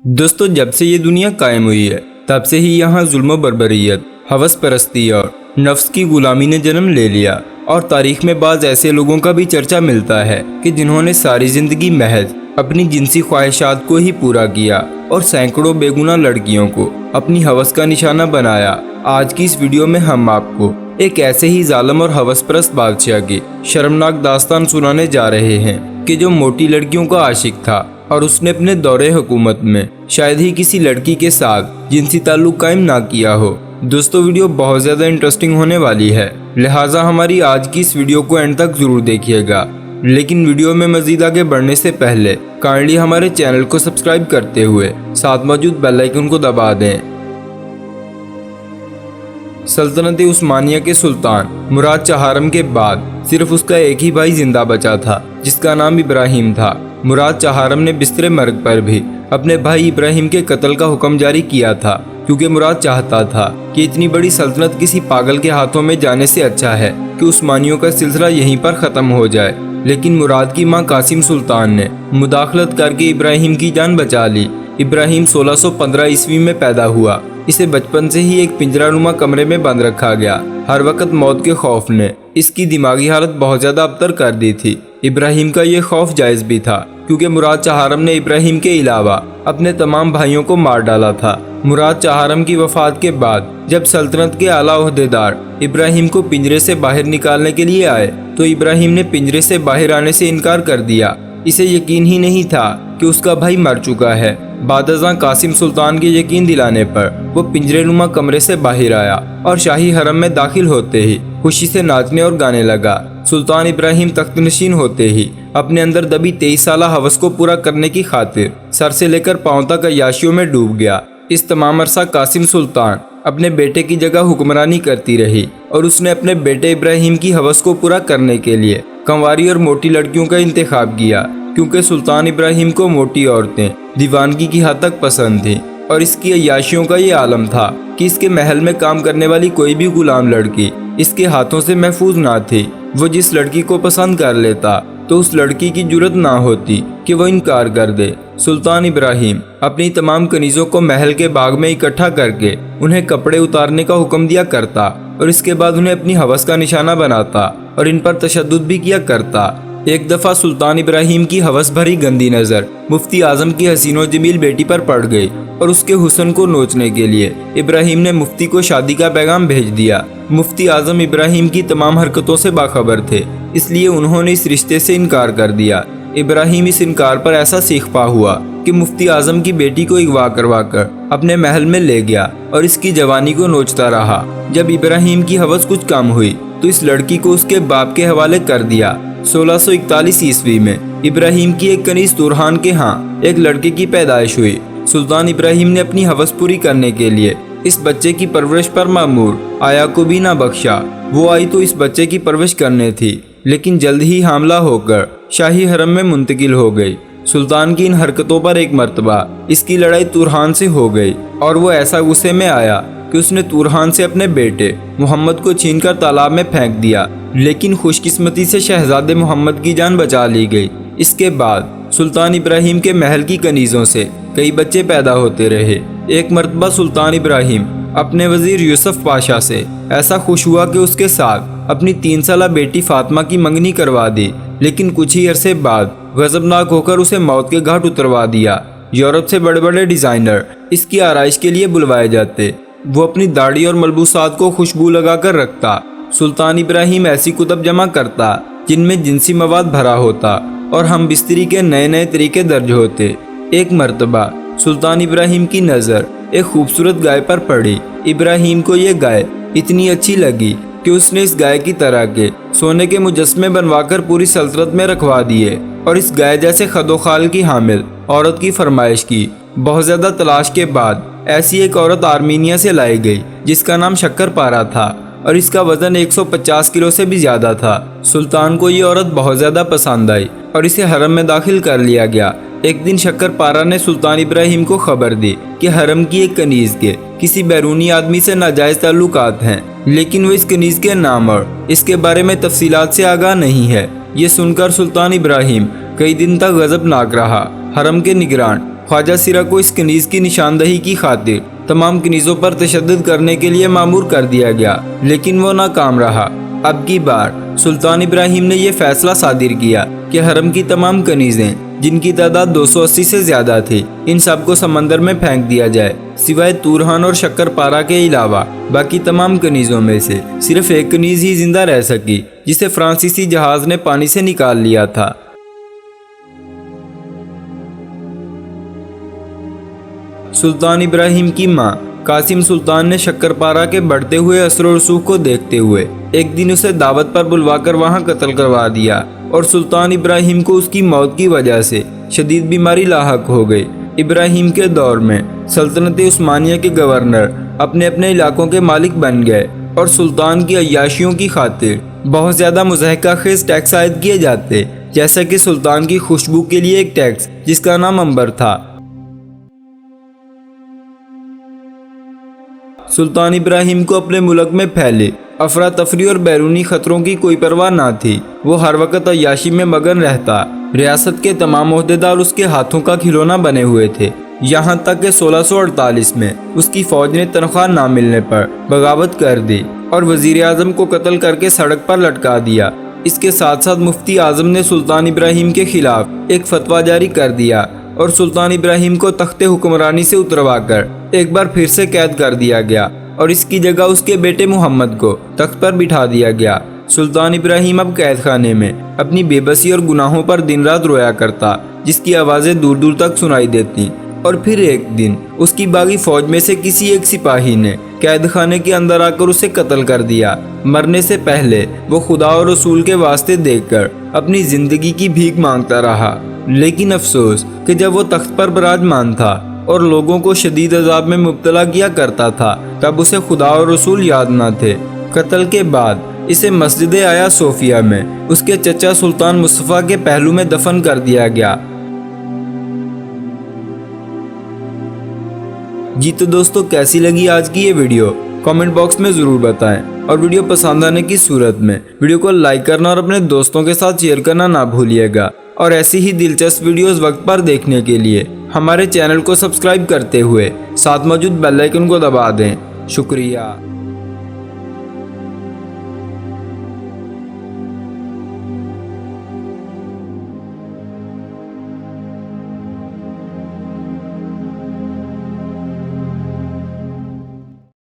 दोस्तों, जब से ये दुनिया कायम हुई है तब से ही यहाँ जुल्म बर्बरियत, हवस परस्ती और नफ्स की गुलामी ने जन्म ले लिया। और तारीख में बाज़ ऐसे लोगों का भी चर्चा मिलता है कि जिन्होंने सारी ज़िंदगी महज अपनी जिनसी ख्वाहिशात को ही पूरा किया और सैकड़ों बेगुनाह लड़कियों को अपनी हवस का निशाना बनाया। आज की इस वीडियो में हम आपको एक ऐसे ही जालिम और हवसपरस्त बादशाह की शर्मनाक दास्तान सुनाने जा रहे हैं कि जो मोटी लड़कियों का आशिक था और उसने अपने दौरे हुकूमत में शायद ही किसी लड़की के साथ जिनसी ताल्लुक कायम ना किया हो। दोस्तों, वीडियो बहुत ज़्यादा इंटरेस्टिंग होने वाली है, लिहाजा हमारी आज की इस वीडियो को एंड तक ज़रूर देखिएगा। लेकिन वीडियो में मज़ीद आगे बढ़ने से पहले काइंडली हमारे चैनल को सब्सक्राइब करते हुए साथ मौजूद बेल आइकन को दबा दें। सल्तनत उस्मानिया के सुल्तान मुराद चहारम के बाद सिर्फ उसका एक ही भाई जिंदा बचा था, जिसका नाम इब्राहिम था। मुराद चहारम ने बिस्तरे मर्ग पर भी अपने भाई इब्राहिम के कत्ल का हुक्म जारी किया था, क्योंकि मुराद चाहता था कि इतनी बड़ी सल्तनत किसी पागल के हाथों में जाने से अच्छा है कि उस्मानियों का सिलसिला यहीं पर ख़त्म हो जाए। लेकिन मुराद की मां कासिम सुल्तान ने मुदाखलत करके इब्राहिम की जान बचा ली। इब्राहिम 1615 ईस्वी में पैदा हुआ। इसे बचपन से ही एक पिंजरानुमा कमरे में बंद रखा गया। हर वक्त मौत के खौफ ने इसकी दिमागी हालत बहुत ज़्यादा अबतर कर दी थी। इब्राहिम का ये खौफ जायज़ भी था, क्योंकि मुराद चहारम ने इब्राहिम के अलावा अपने तमाम भाइयों को मार डाला था। मुराद चहारम की वफ़ात के बाद जब सल्तनत के आला ओहदेदार इब्राहिम को पिंजरे से बाहर निकालने के लिए आए तो इब्राहिम ने पिंजरे से बाहर आने से इनकार कर दिया। इसे यकीन ही नहीं था कि उसका भाई मर चुका है। बादशाह कासिम सुल्तान के यकीन दिलाने पर वो पिंजरेनुमा कमरे से बाहर आया और शाही हरम में दाखिल होते ही खुशी से नाचने और गाने लगा। सुल्तान इब्राहिम तख्तनशीन होते ही अपने अंदर दबी 23 साला हवस को पूरा करने की खातिर सर से लेकर पांव तक अय्याशियों में डूब गया। इस तमाम अरसा कासिम सुल्तान अपने बेटे की जगह हुक्मरानी करती रही और उसने अपने बेटे इब्राहिम की हवस को पूरा करने के लिए कंवारी और मोटी लड़कियों का इंतखाब किया, क्योंकि सुल्तान इब्राहिम को मोटी औरतें दीवानगी की हद तक पसंद थीं और इसकी अय्याशियों का ये आलम था कि इसके महल में काम करने वाली कोई भी गुलाम लड़की इसके हाथों से महफूज ना थी। वो जिस लड़की को पसंद कर लेता तो उस लड़की की जुर्रत ना होती कि वो इनकार कर दे। सुल्तान इब्राहिम अपनी तमाम कनीज़ों को महल के बाग में इकट्ठा करके उन्हें कपड़े उतारने का हुक्म दिया करता और इसके बाद उन्हें अपनी हवस का निशाना बनाता और इन पर तशद्दुद भी किया करता। एक दफ़ा सुल्तान इब्राहिम की हवस भरी गंदी नज़र मुफ्ती आज़म की हसीनो जमील बेटी पर पड़ गई और उसके हुस्न को नोचने के लिए इब्राहिम ने मुफ्ती को शादी का पैगाम भेज दिया। मुफ्ती आज़म इब्राहिम की तमाम हरकतों से बाखबर थे, इसलिए उन्होंने इस रिश्ते से इनकार कर दिया। इब्राहिम इस इनकार पर ऐसा सीखपा हुआ कि मुफ्ती आज़म की बेटी को अगवा करवा कर अपने महल में ले गया और इसकी जवानी को नोचता रहा। जब इब्राहिम की हवस कुछ कम हुई तो इस लड़की को उसके बाप के हवाले कर दिया। 1641 ईस्वी में इब्राहिम की एक कनीज़ तुरहान के यहाँ एक लड़के की पैदाइश हुई। सुल्तान इब्राहिम ने अपनी हवस पूरी करने के लिए इस बच्चे की परवरिश पर मामूर आया को भी ना बख्शा। वो आई तो इस बच्चे की परवरिश करने थी, लेकिन जल्द ही हामला होकर शाही हरम में मुंतकिल हो गई। सुल्तान की इन हरकतों पर एक मर्तबा इसकी लड़ाई तुरहान से हो गई और वो ऐसा गुस्से में आया कि उसने तुरहान से अपने बेटे मोहम्मद को छीनकर तालाब में फेंक दिया, लेकिन खुशकिस्मती से शहजादे मोहम्मद की जान बचा ली गई। इसके बाद सुल्तान इब्राहिम के महल की कनीज़ों से कई बच्चे पैदा होते रहे। एक मर्तबा सुल्तान इब्राहिम अपने वजीर यूसुफ पाशा से ऐसा खुश हुआ कि उसके साथ अपनी 3 साला बेटी फातिमा की मंगनी करवा दी, लेकिन कुछ ही अरसे बाद गजबनाक होकर उसे मौत के घाट उतरवा दिया। यूरोप से बड़े बड़े डिज़ाइनर इसकी आराइश के लिए बुलवाए जाते। वो अपनी दाढ़ी और मलबूसात को खुशबू लगा कर रखता। सुल्तान इब्राहिम ऐसी कुतब जमा करता जिनमें जिनसी मवाद भरा होता और हम बिस्तरी के नए नए तरीके दर्ज होते। एक मर्तबा सुल्तान इब्राहिम की नज़र एक खूबसूरत गाय पर पड़ी। इब्राहिम को ये गाय इतनी अच्छी लगी कि उसने इस गाय की तरह के सोने के मुजस्मे बनवाकर पूरी सल्तनत में रखवा दिए और इस गाय जैसे खदोखाल की हामिल औरत की फरमाइश की। बहुत ज़्यादा तलाश के बाद ऐसी एक औरत आर्मीनिया से लाई गई जिसका नाम शक्करपारा था और इसका वजन 150 किलो से भी ज़्यादा था। सुल्तान को ये औरत बहुत ज़्यादा पसंद आई और इसे हरम में दाखिल कर लिया गया। एक दिन शक्करपारा ने सुल्तान इब्राहिम को खबर दी कि हरम की एक कनीज़ के किसी बैरूनी आदमी से नाजायज़ ताल्लुकात हैं, लेकिन वो इस कनीज़ के नाम और इसके बारे में तफसीलात से आगाह नहीं है। ये सुनकर सुल्तान इब्राहिम कई दिन तक गज़बनाक रहा। हरम के निगरान ख्वाजा सिरा को इस कनीज़ की निशानदही की खातिर तमाम कनीज़ों पर तशद्दुद करने के लिए मामूर कर दिया गया, लेकिन वो नाकाम रहा। अब की बार सुल्तान इब्राहिम ने यह फैसला सादिर किया कि हरम की तमाम कनीज़ें, जिनकी तादाद 280 से ज़्यादा थी, इन सब को समंदर में फेंक दिया जाए, सिवाय तूरहान और शक्करपारा के अलावा। बाकी तमाम कनीज़ों में से सिर्फ एक कनीज़ ही जिंदा रह सकी, जिसे फ्रांसीसी जहाज़ ने पानी से निकाल लिया था। सुल्तान इब्राहिम की माँ कासिम सुल्तान ने शक्करपारा के बढ़ते हुए असर और रसूख को देखते हुए एक दिन उसे दावत पर बुलवाकर वहां कत्ल करवा दिया और सुल्तान इब्राहिम को उसकी मौत की वजह से शदीद बीमारी लाहक हो गई। इब्राहिम के दौर में सल्तनत उस्मानिया के गवर्नर अपने अपने इलाकों के मालिक बन गए और सुल्तान की अय्याशियों की खातिर बहुत ज़्यादा मुज़ाहिका खेज़ टैक्स आयद किए जाते, जैसा कि सुल्तान की खुशबू के लिए एक टैक्स जिसका नाम अंबर था। सुल्तान इब्राहिम को अपने मुल्क में फैले अफरा तफरी और बैरूनी खतरों की कोई परवाह ना थी। वो हर वक्त अय्याशी में मगन रहता। रियासत के तमाम ओहदेदार उसके हाथों का खिलौना बने हुए थे, यहाँ तक कि 1648 में उसकी फौज ने तनख्वाह ना मिलने पर बगावत कर दी और वजीर आजम को कत्ल करके सड़क पर लटका दिया। इसके साथ साथ मुफ्ती आजम ने सुल्तान इब्राहिम के खिलाफ एक फतवा जारी कर दिया और सुल्तान इब्राहिम को तख्ते हुक्मरानी से उतरवा कर एक बार फिर से कैद कर दिया गया और इसकी जगह उसके बेटे मोहम्मद को तख्त पर बिठा दिया गया। सुल्तान इब्राहिम अब कैद खाने में अपनी बेबसी और गुनाहों पर दिन रात रोया करता, जिसकी आवाज़ें दूर दूर तक सुनाई देती। और फिर एक दिन उसकी बागी फौज में से किसी एक सिपाही ने कैद खाने के अंदर आकर उसे कत्ल कर दिया। मरने से पहले वो खुदा और रसूल के वास्ते देखकर अपनी जिंदगी की भीख मांगता रहा, लेकिन अफसोस कि जब वो तख्त पर विराजमान था और लोगों को शदीद अजाब में मुब्तला किया करता था, तब उसे खुदा और रसूल याद न थे। कत्ल के बाद इसे मस्जिद आया सोफिया में उसके चचा सुल्तान मुस्तफ़ा के पहलू में दफन कर दिया गया। जी तो दोस्तों, कैसी लगी आज की ये वीडियो कमेंट बॉक्स में ज़रूर बताएं और वीडियो पसंद आने की सूरत में वीडियो को लाइक करना और अपने दोस्तों के साथ शेयर करना ना भूलिएगा। और ऐसी ही दिलचस्प वीडियोस वक्त पर देखने के लिए हमारे चैनल को सब्सक्राइब करते हुए साथ मौजूद बेल आइकन को दबा दें। शुक्रिया।